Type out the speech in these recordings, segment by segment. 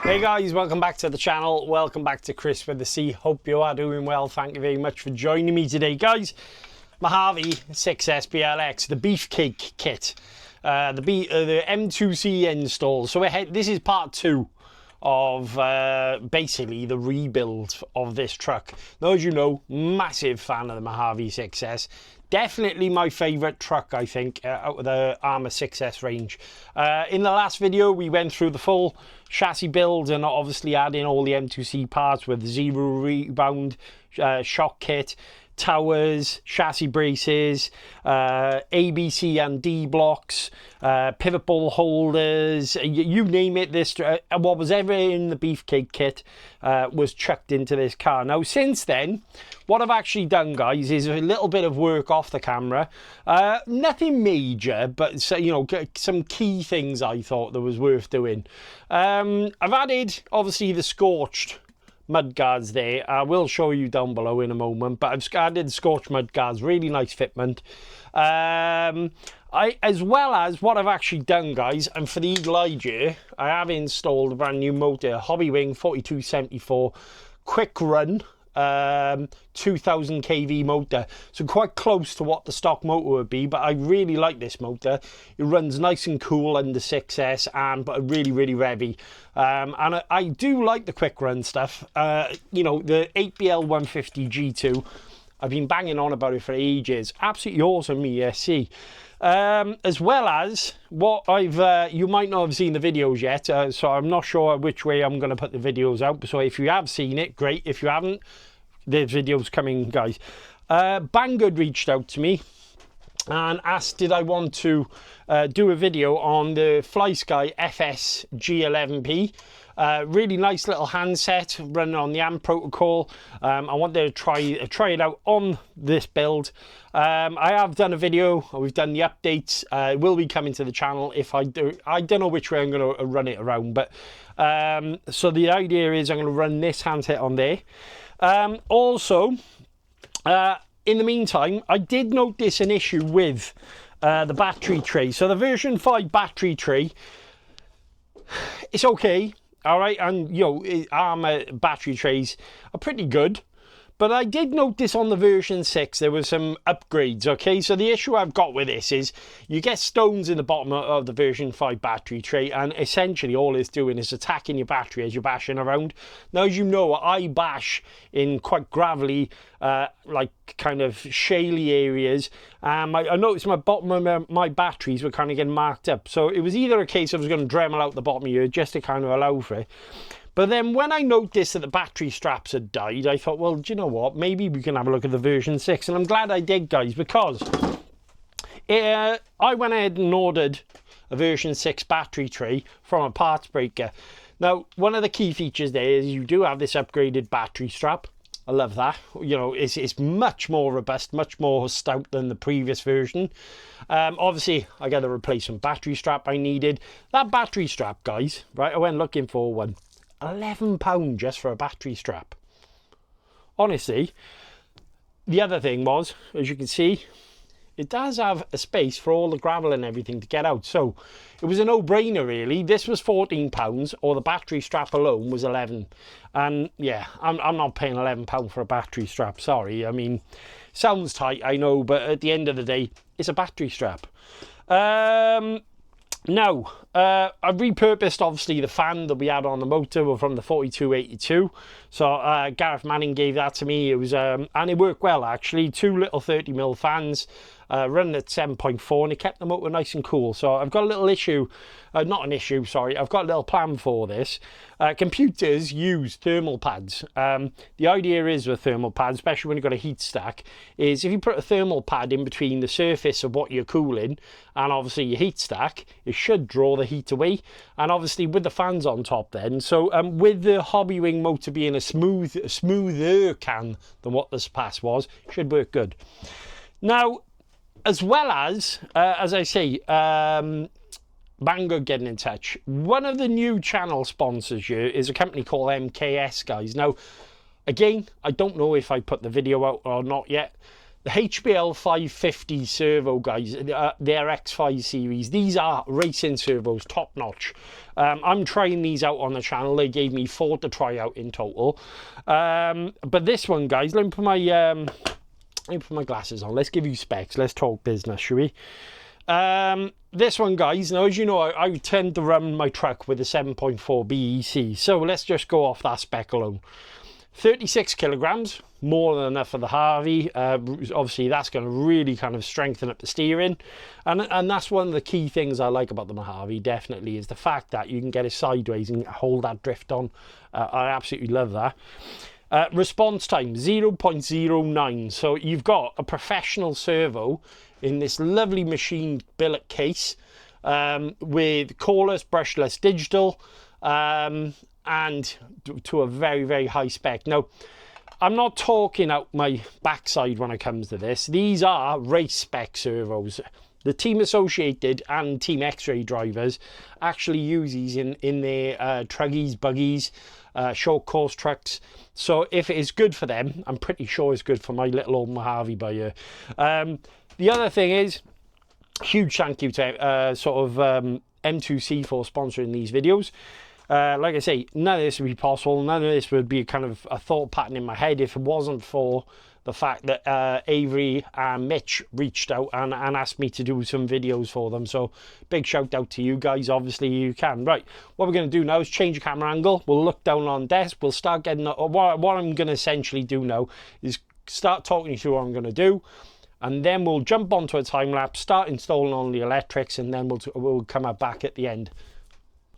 Hey guys, welcome back to the channel. Welcome back to ChriswithaC. Hope you are doing well. Thank you very much for joining me today, guys. Mojave 6S BLX, the Beefcake Kit, the M2C install. So this is part 2 of basically the rebuild of this truck. Now, as you know, massive fan of the Mojave 6S. Definitely my favourite truck, I think, out of the Arrma 6S range. In the last video, we went through the full chassis build and obviously adding all the M2C parts with zero rebound shock kit, towers, chassis braces, ABC and D blocks, pivot ball holders, you name it. This what was ever in the Beefcake Kit was chucked into this car. Now since then, what I've actually done, guys, is a little bit of work off the camera. Nothing major, but so, you know, some key things I thought that was worth doing. I've added obviously the scorched mud guards there. I will show you down below in a moment, but I've added scorched mud guards, really nice fitment. As well as what I've actually done, guys, and for the Eagle Eye gear, I have installed a brand new motor, Hobbywing 4274 quick run 2000 kV motor, so quite close to what the stock motor would be, but I really like this motor. It runs nice and cool under 6S, but really revvy, and I do like the quick run stuff. You know, the 8BL 150 G2, I've been banging on about it for ages. Absolutely awesome ESC. As well as what I've you might not have seen the videos yet, so I'm not sure which way I'm going to put the videos out. So if you have seen it, great. If you haven't, there's videos coming, guys. Banggood reached out to me and asked did I want to do a video on the FlySky FS G11P. Really nice little handset running on the AMP protocol. I wanted to try it out on this build. I have done a video. We've done the updates. It will be coming to the channel if I do. I don't know which way I'm going to run it around, but so the idea is I'm going to run this handset on there. Also, in the meantime, I did notice an issue with the battery tray. So the version 5 battery tray, it's okay. All right, and you know, Arrma battery trays are pretty good, but I did notice on the version 6 there were some upgrades. Okay, so the issue I've got with this is you get stones in the bottom of the version 5 battery tray, and essentially all it's doing is attacking your battery as you're bashing around. Now, as you know, I bash in quite gravelly, like kind of shaly areas. I noticed my bottom of my batteries were kind of getting marked up, so it was either a case I was going to Dremel out the bottom here just to kind of allow for it. But then when I noticed that the battery straps had died, I thought, well, do you know what? Maybe we can have a look at the version 6. And I'm glad I did, guys, because I went ahead and ordered a version 6 battery tray from a parts breaker. Now, one of the key features there is you do have this upgraded battery strap. I love that. You know, it's much more robust, much more stout than the previous version. Obviously, I got a replacement battery strap I needed. That battery strap, guys, right, I went looking for one. £11 just for a battery strap. Honestly, the other thing was, as you can see, it does have a space for all the gravel and everything to get out. So it was a no-brainer, really. This was £14, or the battery strap alone was 11. And yeah, I'm not paying £11 for a battery strap. Sorry. I mean, sounds tight, I know, but at the end of the day, it's a battery strap. Now, I've repurposed, obviously, the fan that we had on the motor from the 4282. So Gareth Manning gave that to me. It was and it worked well, actually. 2 little 30mm fans running at 7.4, and it kept the motor nice and cool. So I've got a little issue, not an issue, sorry. I've got a little plan for this. Computers use thermal pads. The idea is with thermal pads, especially when you've got a heat stack, is if you put a thermal pad in between the surface of what you're cooling and obviously your heat stack, it should draw the heat away. And obviously with the fans on top then, so with the Hobbywing motor being a smoother can than what this pass was, it should work good. Now, as well as I say, Banggood getting in touch. One of the new channel sponsors here is a company called MKS, guys. Now, again, I don't know if I put the video out or not yet. the HBL 550 servo, guys, their X5 series, these are racing servos, top notch. I'm trying these out on the channel. They gave me 4 to try out in total. But this one, guys, let me put my glasses on. Let's give you specs. Let's talk business, shall we? This one, guys, now as you know, I tend to run my truck with a 7.4 BEC. So let's just go off that spec alone. 36 kilograms, more than enough for the Harvey. Obviously, that's going to really kind of strengthen up the steering. And that's one of the key things I like about the Mojave, definitely, is the fact that you can get it sideways and hold that drift on. I absolutely love that. Response time, 0.09. So you've got a professional servo in this lovely machine billet case with coreless, brushless digital, and to a very, very high spec. Now, I'm not talking out my backside when it comes to this. These are race spec servos. The Team Associated and Team X-Ray drivers actually use these in their truggies, buggies, short course trucks. So if it is good for them, I'm pretty sure it's good for my little old Mojave by here. The other thing is, huge thank you to M2C for sponsoring these videos. Like I say, none of this would be possible. None of this would be kind of a thought pattern in my head if it wasn't for the fact that Avery and Mitch reached out and asked me to do some videos for them. So big shout out to you guys. Obviously you can. Right, what we're going to do now is change the camera angle. We'll look down on desk. We'll start getting, what I'm going to essentially do now is start talking you through what I'm going to do. And then we'll jump onto a time lapse, start installing all the electrics, and then we'll come back at the end.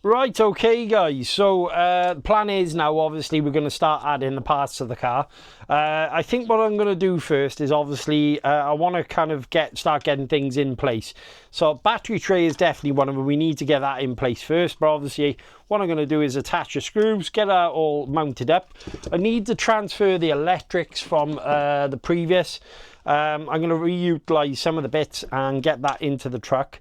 Right, okay guys, so the plan is now obviously we're going to start adding the parts to the car. I think what I'm going to do first is obviously I want to kind of start getting things in place. So battery tray is definitely one of them. We need to get that in place first, but obviously what I'm going to do is attach the screws, get that all mounted up. I need to transfer the electrics from the previous. I'm going to reutilize some of the bits and get that into the truck.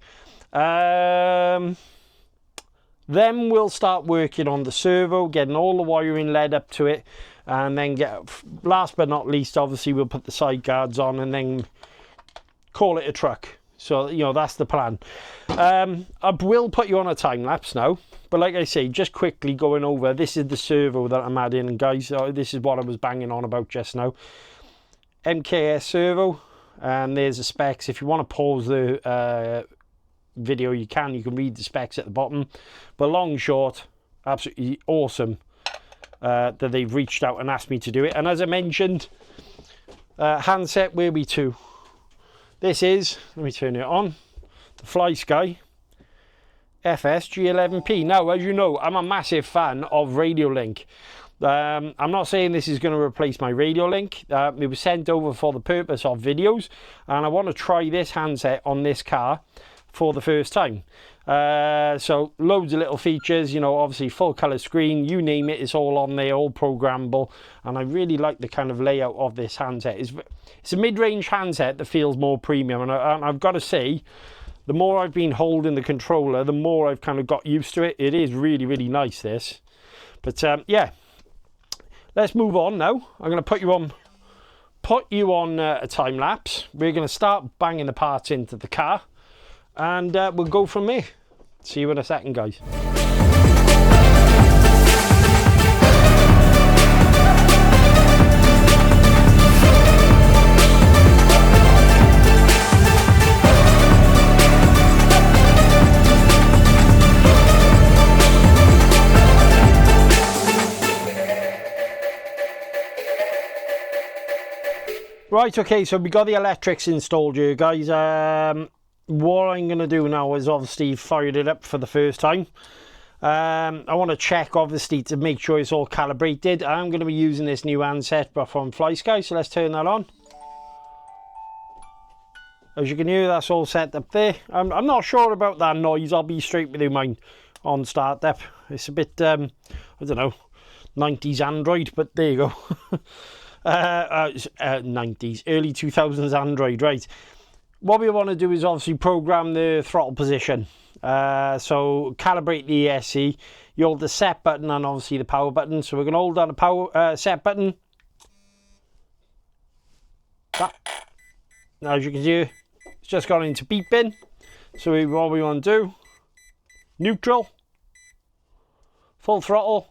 Then we'll start working on the servo, getting all the wiring led up to it, and then last but not least, obviously we'll put the side guards on and then call it a truck. So, you know, that's the plan. I will put you on a time lapse now, but like I say, just quickly going over, this is the servo that I'm adding, and guys, this is what I was banging on about just now. MKS servo, and there's the specs. If you want to pause the video, you can read the specs at the bottom, but long and short, absolutely awesome that they've reached out and asked me to do it. And as I mentioned, handset where we to. This is, let me turn it on, the Fly Sky FS-G11P. Now, as you know, I'm a massive fan of Radio Link. I'm not saying this is going to replace my Radio Link. It was sent over for the purpose of videos, and I want to try this handset on this car for the first time. So loads of little features, you know, obviously full color screen, you name it, it's all on there, all programmable, and I really like the kind of layout of this handset. It's a mid-range handset that feels more premium, and I've got to say, the more I've been holding the controller, the more I've kind of got used to it. It is really, really nice, this. But yeah, let's move on now. I'm going to put you on a time lapse. We're going to start banging the parts into the car, and we'll go from there. See you in a second, guys. Right, okay, so we got the electrics installed here, guys. What I'm going to do now is obviously fired it up for the first time. I want to check, obviously, to make sure it's all calibrated. I'm going to be using this new handset from FlySky, so let's turn that on. As you can hear, that's all set up there. I'm not sure about that noise. I'll be straight with you, mine on startup. It's a bit, I don't know, 90s Android, but there you go. 90s, early 2000s Android, right. What we want to do is obviously program the throttle position. So calibrate the ESC. You hold the set button and obviously the power button. So we're going to hold down the power set button. Now, as you can see, it's just gone into beeping. So what we want to do, neutral, full throttle,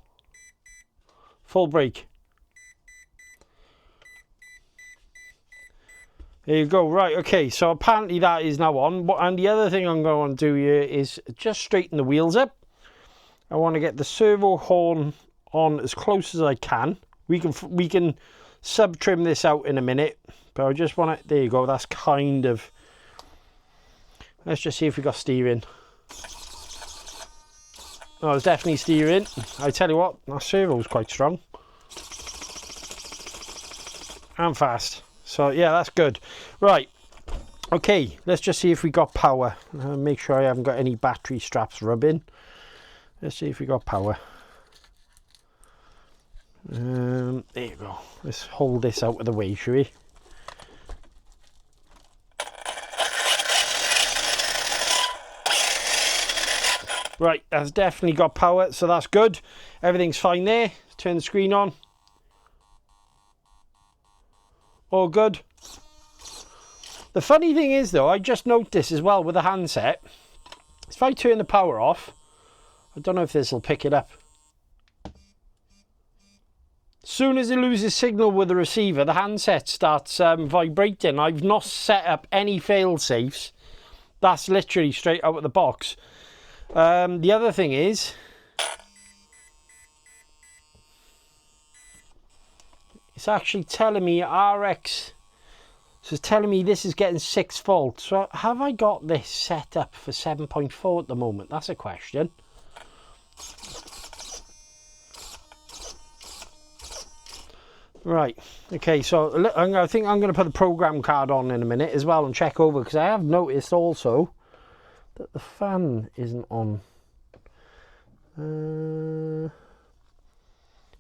full brake. There you go. Right, okay, so apparently that is now on. And the other thing I'm going to do here is just straighten the wheels up. I want to get the servo horn on as close as I can. We can sub-trim this out in a minute, but I just want to, there you go, that's kind of, let's just see if we got steering. Oh, there's definitely steering. I tell you what, that servo's quite strong. And fast. So yeah, that's good. Right, okay, let's just see if we got power. Make sure I haven't got any battery straps rubbing. Let's see if we got power. There you go. Let's hold this out of the way, shall we? Right, that's definitely got power, so that's good. Everything's fine there. Let's turn the screen on. All good. The funny thing is though, I just noticed as well with the handset, if I turn the power off, I don't know if this will pick it up. As soon as it loses signal with the receiver, the handset starts vibrating. I've not set up any fail safes. That's literally straight out of the box. The other thing is, it's actually telling me RX, so it's telling me this is getting 6 volts. So have I got this set up for 7.4 at the moment? That's a question. Right, okay, so I think I'm going to put the program card on in a minute as well and check over, because I have noticed also that the fan isn't on.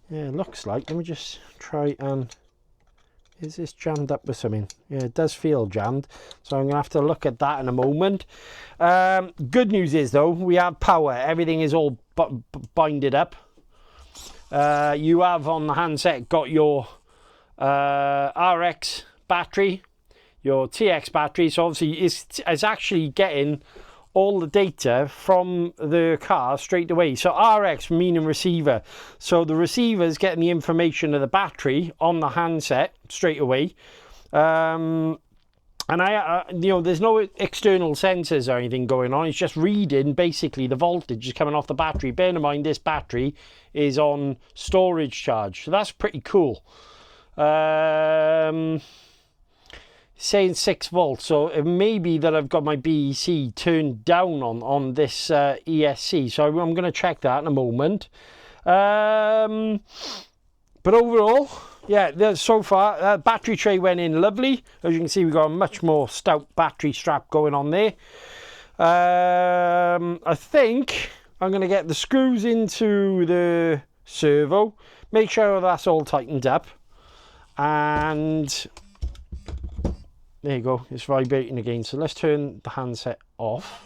Yeah, it looks like. Let me just try and... Is this jammed up with something? Yeah, it does feel jammed. So I'm going to have to look at that in a moment. Good news is, though, we have power. Everything is all binded up. You have on the handset got your RX battery, your TX battery. So obviously it's actually getting all the data from the car straight away. So RX meaning receiver. So the receiver is getting the information of the battery on the handset straight away. And you know, there's no external sensors or anything going on. It's just reading basically the voltage is coming off the battery. Bear in mind, this battery is on storage charge, so that's pretty cool. Saying 6 volts, so it may be that I've got my BEC turned down on this ESC, so I'm going to check that in a moment. But overall, yeah, so far battery tray went in lovely. As you can see, we've got a much more stout battery strap going on there. I think I'm going to get the screws into the servo, make sure that's all tightened up, and there you go, it's vibrating again. So let's turn the handset off.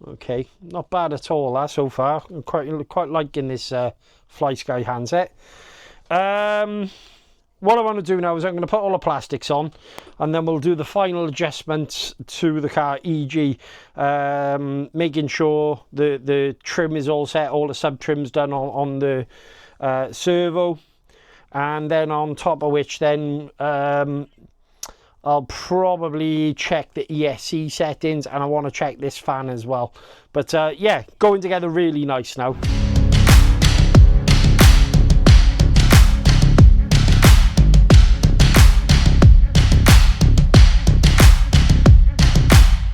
Okay, not bad at all so far. I'm quite liking this FlySky handset. What I want to do now is I'm going to put all the plastics on, and then we'll do the final adjustments to the car, e.g. making sure the trim is all set, all the sub trims done on the servo, and then on top of which then I'll probably check the ESC settings, and I want to check this fan as well. But yeah, going together really nice now.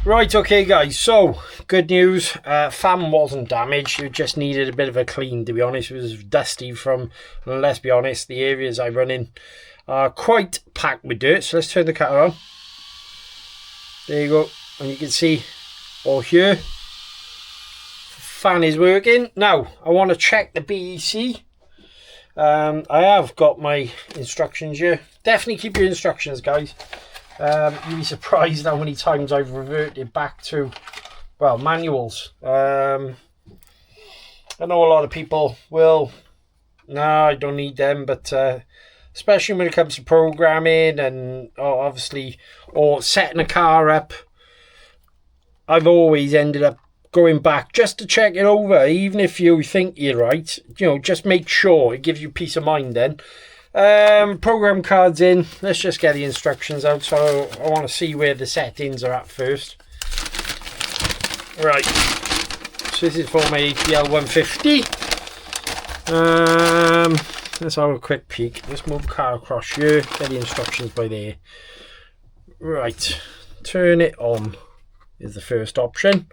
Right, okay guys, so good news, fan wasn't damaged, it just needed a bit of a clean, to be honest. It was dusty from, and let's be honest, the areas I run in are quite packed with dirt. So let's turn the car on. There you go, and you can see all here, fan is working. Now, I want to check the BEC. I have got my instructions here. Definitely keep your instructions, guys. You'd be surprised how many times I've reverted back to, well, manuals. I know a lot of people will, no, I don't need them, but especially when it comes to programming and obviously, or setting a car up. I've always ended up going back just to check it over, even if you think you're right. You know, just make sure. It gives you peace of mind then. Program cards in. Let's just get the instructions out. So I want to see where the settings are at first. Right. So this is for my APL 150. Let's have a quick peek. Let's move the car across here. Get the instructions by there. Right. Turn it on is the first option.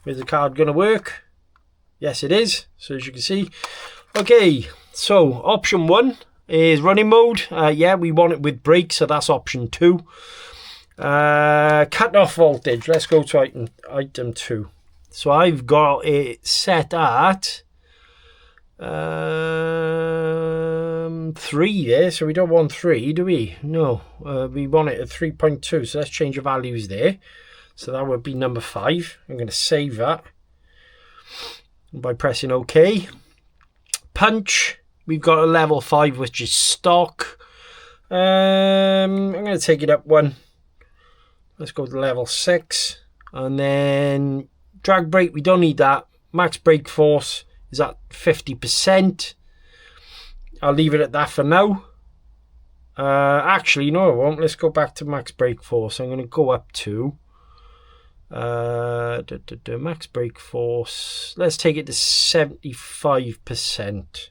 Is the card going to work? Yes, it is. So as you can see. Okay. So option 1 is running mode. Yeah, we want it with brakes, so that's option 2. Cut off voltage. Let's go to item 2. So I've got it set at 3 there, so we don't want 3, do we? No, we want it at 3.2, so let's change the values there. So that would be number 5. I'm going to save that by pressing OK. Punch, we've got a level 5, which is stock. I'm going to take it up 1. Let's go to level 6. And then drag brake, we don't need that. Max brake force is at 50%. I'll leave it at that for now. Actually, no, I won't. Let's go back to max brake force. I'm going to go up to max brake force. Let's take it to 75%.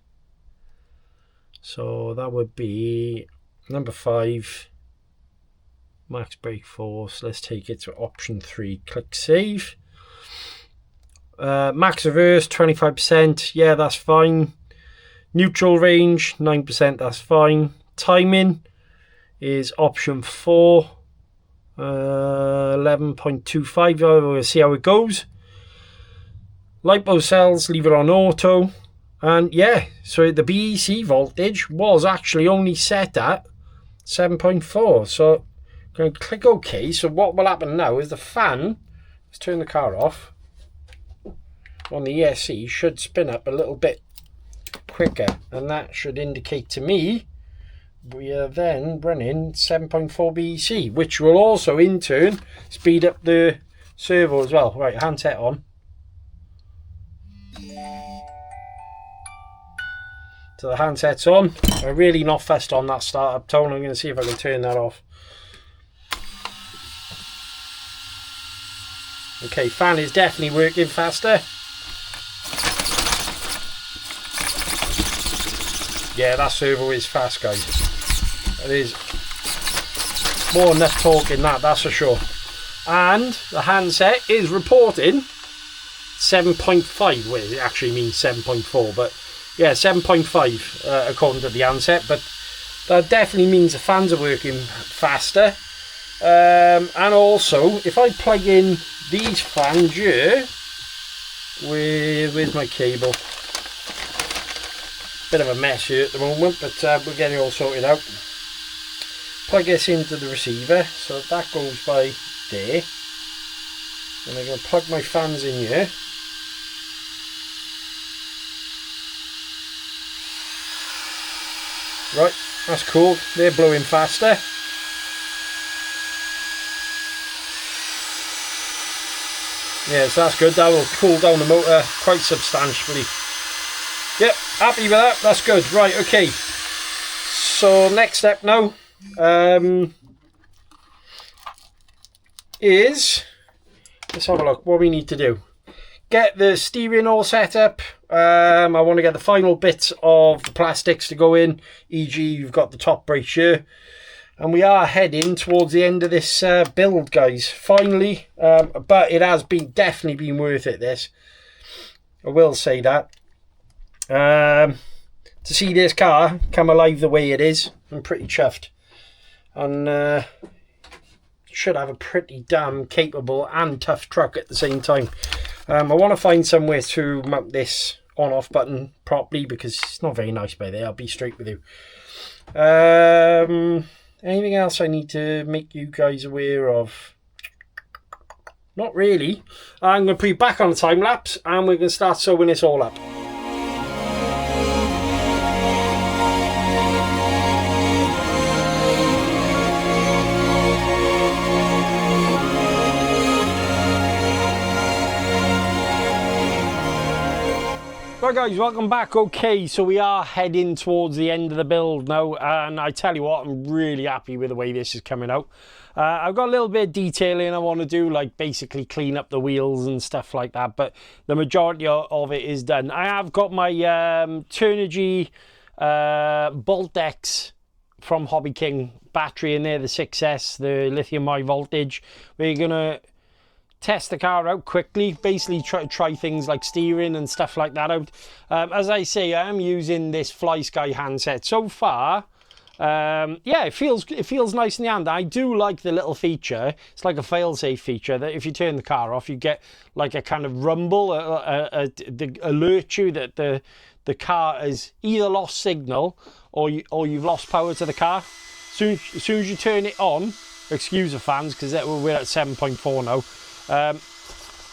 So that would be number 5. Max brake force. Let's take it to option 3. Click save. Max reverse 25%. Yeah, that's fine. Neutral range 9%. That's fine. Timing is option 4. 11.25. We'll see how it goes. Lipo cells, leave it on auto. And yeah, so the BEC voltage was actually only set at 7.4. So I'm going to click OK. So what will happen now is the fan, let's turn the car off, on the ESC should spin up a little bit quicker, and that should indicate to me we are then running 7.4 BEC, which will also in turn speed up the servo as well. Right, handset on. So the handset's on. I'm really not fussed on that startup tone. I'm going to see if I can turn that off. Okay, fan is definitely working faster. Yeah, that servo is fast, guys. It is more enough torque in that, that's for sure. And the handset is reporting 7.5. Well, it actually means 7.4, but yeah, 7.5 according to the handset. But that definitely means the fans are working faster. And also, if I plug in these fans here, where's my cable? Bit of a mess here at the moment, but we're getting it all sorted out. Plug this into the receiver, so that goes by there. And I'm going to plug my fans in here. Right, that's cool. They're blowing faster. Yeah, so that's good. That will cool down the motor quite substantially. Yep, happy with that. That's good. Right, okay. So next step now is, let's have a look what we need to do. Get the steering all set up. I want to get the final bits of the plastics to go in, e.g. you've got the top brace here. And we are heading towards the end of this build, guys. Finally, but it has definitely been worth it, this. I will say that. To see this car come alive the way it is, I'm pretty chuffed. And should have a pretty damn capable and tough truck at the same time. I want to find somewhere to mount this on-off button properly, because it's not very nice by there, I'll be straight with you. Anything else I need to make you guys aware of? Not really. I'm going to put you back on the time lapse and we're going to start sewing this all up. Right guys, welcome back. Okay, so we are heading towards the end of the build now, and I tell you what, I'm really happy with the way this is coming out. I've got a little bit of detailing I want to do, like basically clean up the wheels and stuff like that, but the majority of it is done. I have got my Turnigy Bolt X from Hobby King battery in there, the 6S, the lithium high voltage. We're gonna test the car out quickly, basically try things like steering and stuff like that out. As I say, I am using this FlySky handset so far. Yeah, it feels nice in the hand. I do like the little feature. It's like a fail-safe feature that if you turn the car off, you get like a kind of rumble that alert you that the car has either lost signal or you've lost power to the car. As soon as you turn it on, excuse the fans because we're at 7.4 now.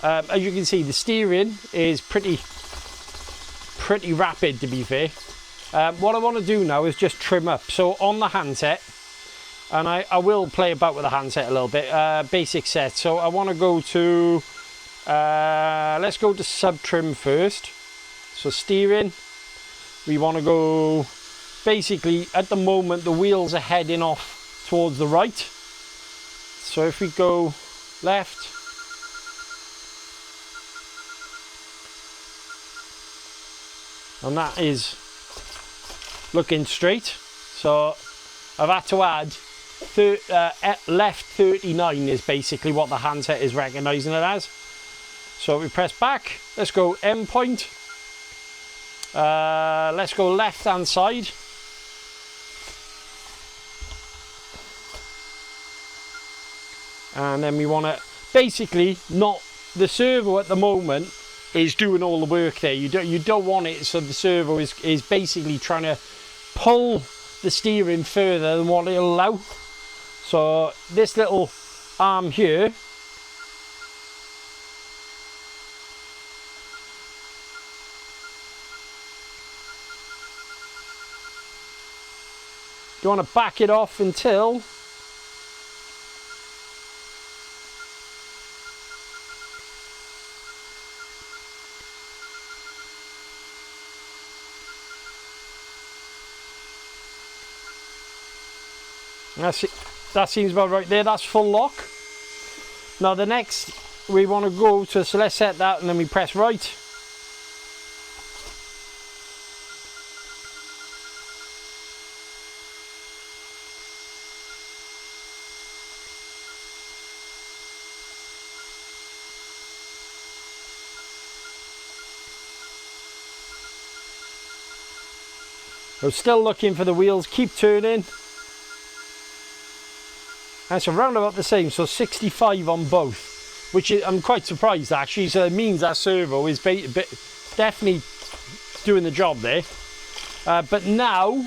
As you can see, the steering is pretty rapid, to be fair. What I want to do now is just trim up. So on the handset, and I will play about with the handset a little bit, basic set. So I want to go to, let's go to sub trim first. So steering, we want to go, basically at the moment the wheels are heading off towards the right. So if we go left, and that is looking straight, so I've had to add left 39 is basically what the handset is recognizing it as. So we press back, let's go M point, let's go left hand side, and then we want to basically not, the servo at the moment is doing all the work there. You don't want it, so the servo is basically trying to pull the steering further than what it'll allow. So this little arm here you want to back it off until that seems about right there. That's full lock. Now the next we want to go to, so let's set that and then we press right. I'm still looking for the wheels, keep turning. And so round about the same, so 65 on both, which is, I'm quite surprised actually, so it means that servo is definitely doing the job there. But now,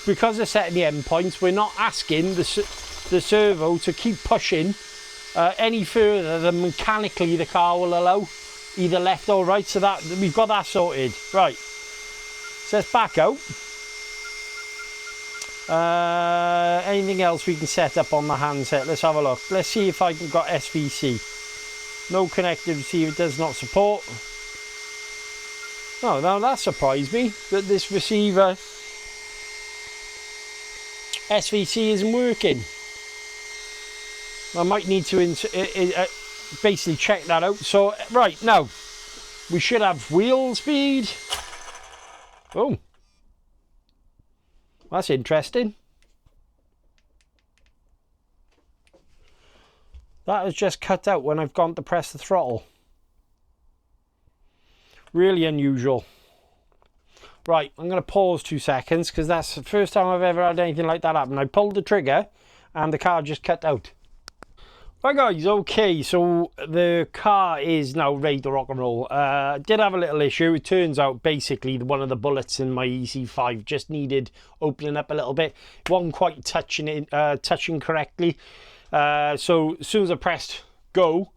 because they're setting the end points, we're not asking the servo to keep pushing any further than mechanically the car will allow, either left or right, so that we've got that sorted. Right, so let's back out. Anything else we can set up on the handset? Let's have a look. Let's see if I can got SVC. No connected receiver, does not support. Oh, now that surprised me that this receiver SVC isn't working. I might need to basically check that out. So right now we should have wheel speed. Oh, that's interesting. That has just cut out when I've gone to press the throttle. Really unusual. Right, I'm going to pause 2 seconds because that's the first time I've ever had anything like that happen. I pulled the trigger and the car just cut out. Right guys, okay, so the car is now ready to rock and roll. Did have a little issue. It turns out basically one of the bullets in my EC5 just needed opening up a little bit. It wasn't quite touching correctly. So as soon as I pressed go,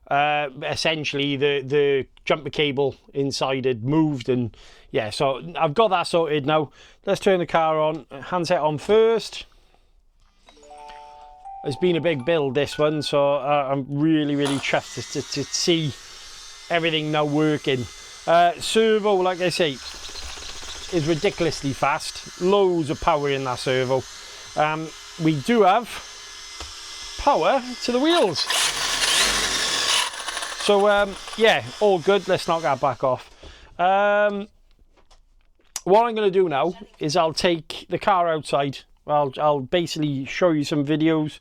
essentially the jumper cable inside had moved, and yeah, so I've got that sorted now. Let's turn the car on, handset on first. It's been a big build, this one, so I'm really chuffed to see everything now working. Servo, like I say, is ridiculously fast. Loads of power in that servo. We do have power to the wheels. So yeah, all good. Let's knock that back off. What I'm going to do now is I'll take the car outside. I'll basically show you some videos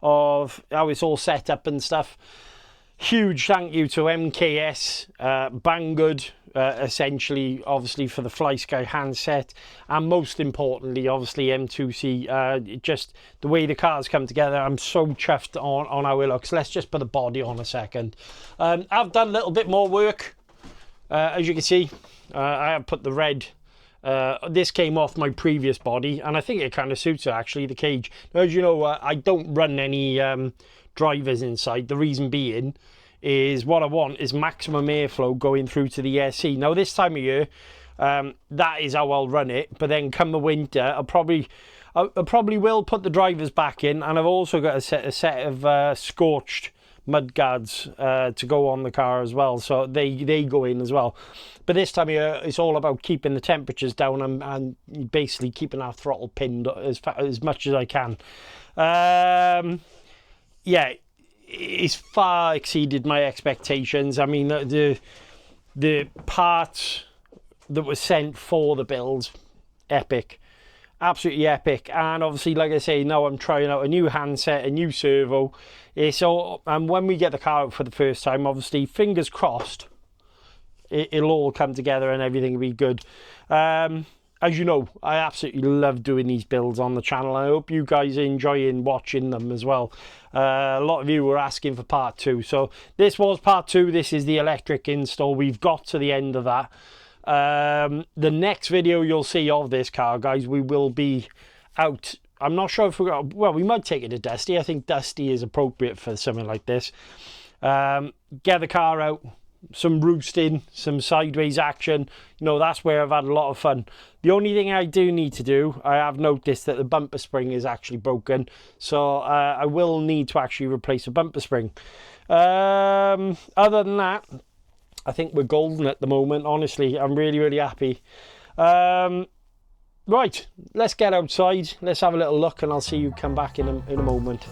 of how it's all set up and stuff. Huge thank you to MKS, Banggood, essentially, obviously, for the FlySky handset. And most importantly, obviously, M2C. Just the way the cars come together, I'm so chuffed on how it looks. Let's just put the body on a second. I've done a little bit more work, as you can see. I have put the red... this came off my previous body, and I think it kind of suits it, actually, the cage. Now, as you know, I don't run any drivers inside. The reason being is what I want is maximum airflow going through to the SC. Now, this time of year, that is how I'll run it. But then come the winter, I probably will put the drivers back in, and I've also got a set of scorched mud guards to go on the car as well, so they go in as well. But this time of year, it's all about keeping the temperatures down and basically keeping our throttle pinned as much as I can. Yeah, it's far exceeded my expectations. I mean, the parts that were sent for the build, epic. Absolutely epic. And obviously, like I say, now I'm trying out a new handset, a new servo. And when we get the car out for the first time, obviously, fingers crossed, it'll all come together and everything will be good. As you know, I absolutely love doing these builds on the channel. I hope you guys are enjoying watching them as well. A lot of you were asking for part 2. So this was part 2. This is the electric install. We've got to the end of that. The next video you'll see of this car, guys, we will be out. I'm not sure if we might take it to Dusty. I think Dusty is appropriate for something like this. Get the car out, some roosting, some sideways action. You know, that's where I've had a lot of fun. The only thing I do need to do, I have noticed that the bumper spring is actually broken, so I will need to actually replace the bumper spring. Other than that, I think we're golden at the moment. Honestly, I'm really, really happy. Right, let's get outside. Let's have a little look, and I'll see you come back in a moment.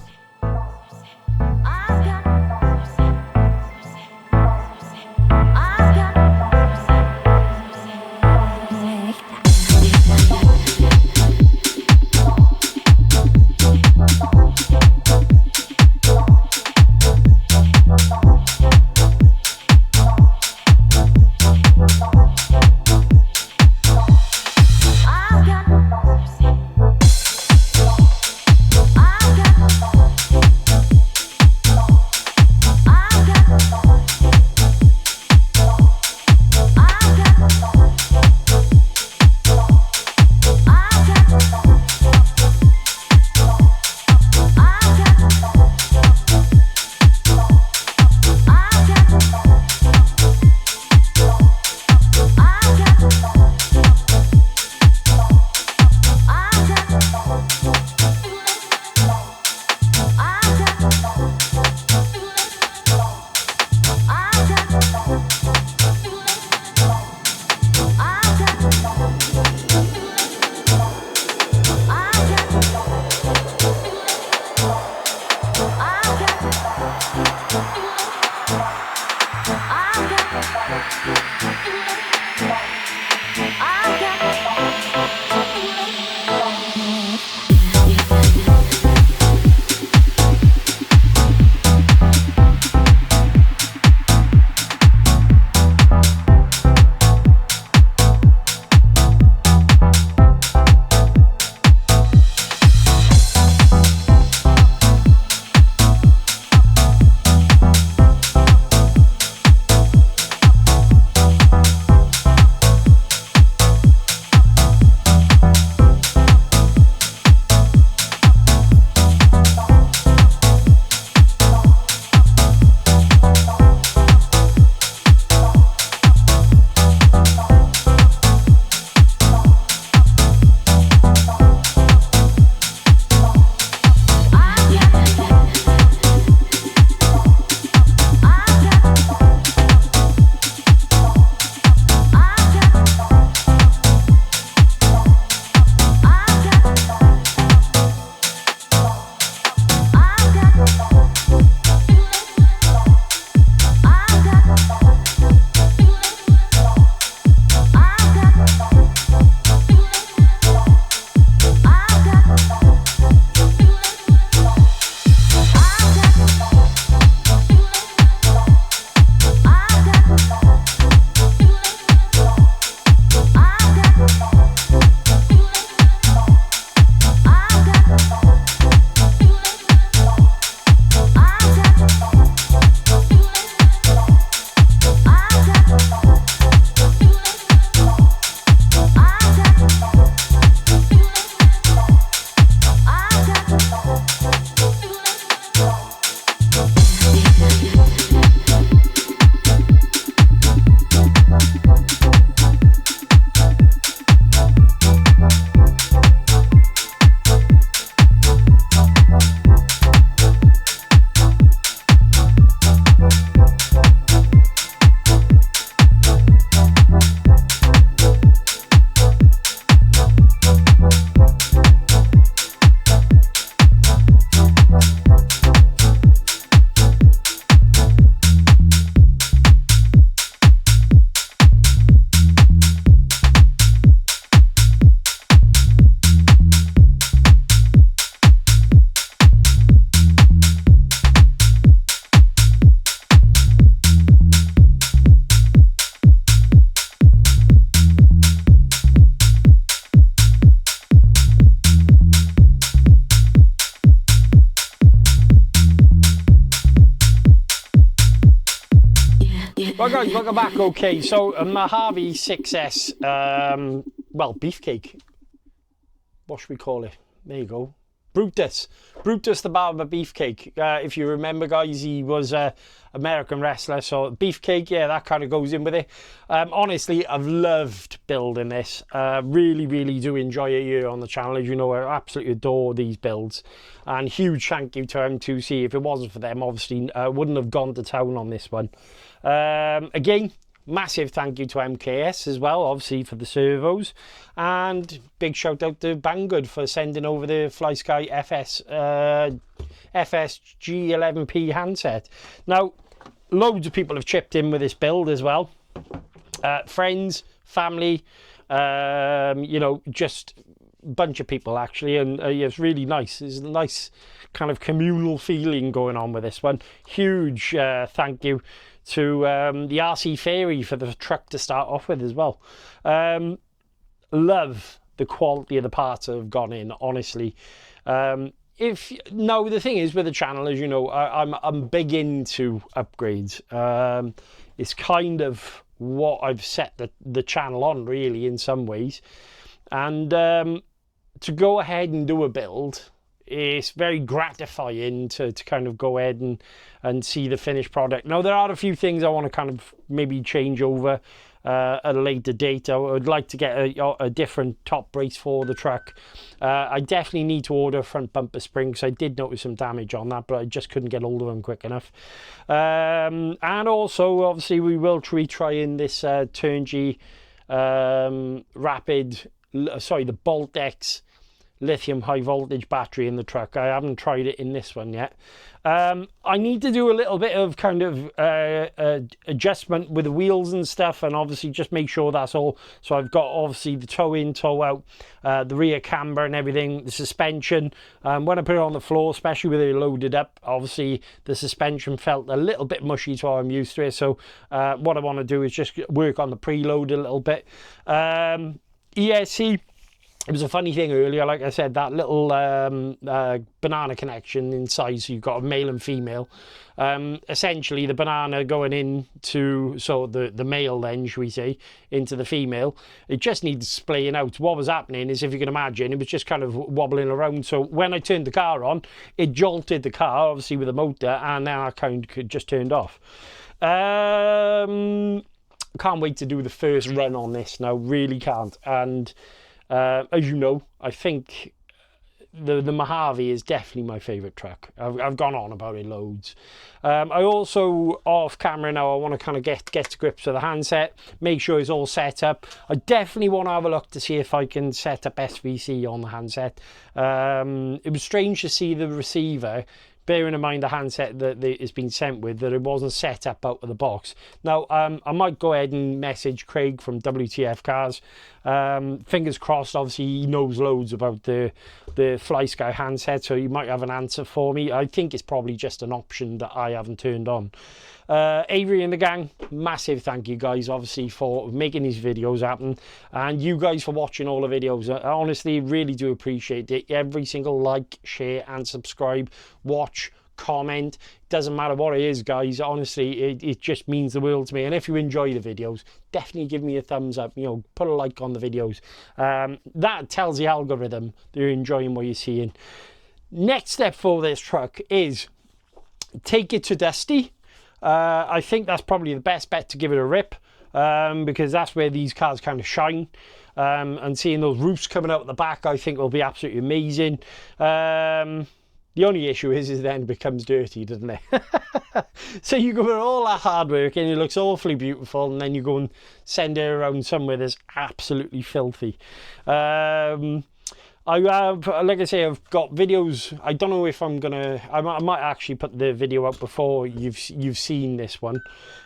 Right guys, welcome back. Okay, so a Mojave 6S, well, beefcake. What should we call it? There you go. Brutus the Barber Beefcake. If you remember, guys, he was a American wrestler, so beefcake, yeah, that kind of goes in with it. Honestly, I've loved building this. Really do enjoy it here on the channel. As you know, I absolutely adore these builds. And huge thank you to M2C. If it wasn't for them, obviously, I wouldn't have gone to town on this one. Again, massive thank you to MKS as well, obviously, for the servos, and big shout out to Banggood for sending over the FlySky FSG11P handset. Now, loads of people have chipped in with this build as well. Friends, family, you know, just a bunch of people actually, and yeah, it's really nice. There's a nice kind of communal feeling going on with this one. Huge thank you to the RC Fairy for the truck to start off with as well. Love the quality of the parts that have gone in, honestly. Now the thing is with the channel, as you know, I'm big into upgrades. It's kind of what I've set the channel on, really, in some ways. And to go ahead and do a build, it's very gratifying to kind of go ahead and see the finished product. Now, there are a few things I want to kind of maybe change over at a later date. I would like to get a different top brace for the truck. I definitely need to order front bumper springs. I did notice some damage on that, but I just couldn't get hold of them quick enough. And also, obviously, we will be trying this Turnkey Rapid, sorry, the Bolt X lithium high voltage battery in the truck. I haven't tried it in this one yet. I need to do a little bit of kind of adjustment with the wheels and stuff, and obviously just make sure that's all. So I've got obviously the toe in, toe out, the rear camber and everything, the suspension. When I put it on the floor, especially with it loaded up, obviously the suspension felt a little bit mushy, so I'm used to it. So what I want to do is just work on the preload a little bit. ESC, it was a funny thing earlier, like I said, that little banana connection inside, so you've got a male and female. Essentially, the banana going into, so the male then, should we say, into the female, it just needs splaying out. What was happening is, if you can imagine, it was just kind of wobbling around. So when I turned the car on, it jolted the car, obviously with the motor, and then I kind of just turned off. Can't wait to do the first run on this now, really can't. And as you know, I think the Mojave is definitely my favourite truck. I've gone on about it loads. I also, off camera now, I want to kind of get to grips with the handset, make sure it's all set up. I definitely want to have a look to see if I can set up SVC on the handset. It was strange to see the receiver, bearing in mind the handset that it's been sent with, that it wasn't set up out of the box. Now, I might go ahead and message Craig from WTF Cars. Fingers crossed, obviously he knows loads about the FlySky handset, so he might have an answer for me. I think it's probably just an option that I haven't turned on. Avery and the gang, massive thank you guys, obviously, for making these videos happen, and you guys for watching all the videos. I honestly really do appreciate it. Every single like, share and subscribe, watch, comment, doesn't matter what it is, guys, honestly, it just means the world to me. And if you enjoy the videos, definitely give me a thumbs up, you know, put a like on the videos. That tells the algorithm that you're enjoying what you're seeing. Next step for this truck is take it to Dusty. I think that's probably the best bet to give it a rip, because that's where these cars kind of shine. And seeing those roofs coming out at the back, I think will be absolutely amazing. The only issue is then it becomes dirty, doesn't it? So you go with all that hard work and it looks awfully beautiful, and then you go and send it around somewhere that's absolutely filthy. I have, like I say, I've got videos. I don't know if I'm gonna. I might actually put the video up before you've seen this one,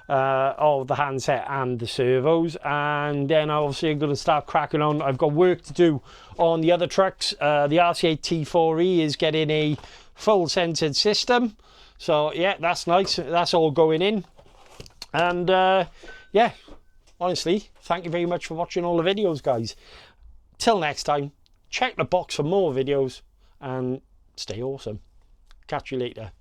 of the handset and the servos, and then obviously I'm gonna start cracking on. I've got work to do on the other trucks. The RC8 T4E is getting a full censored system, so yeah, that's nice. That's all going in, and yeah, honestly, thank you very much for watching all the videos, guys. Till next time. Check the box for more videos and stay awesome. Catch you later.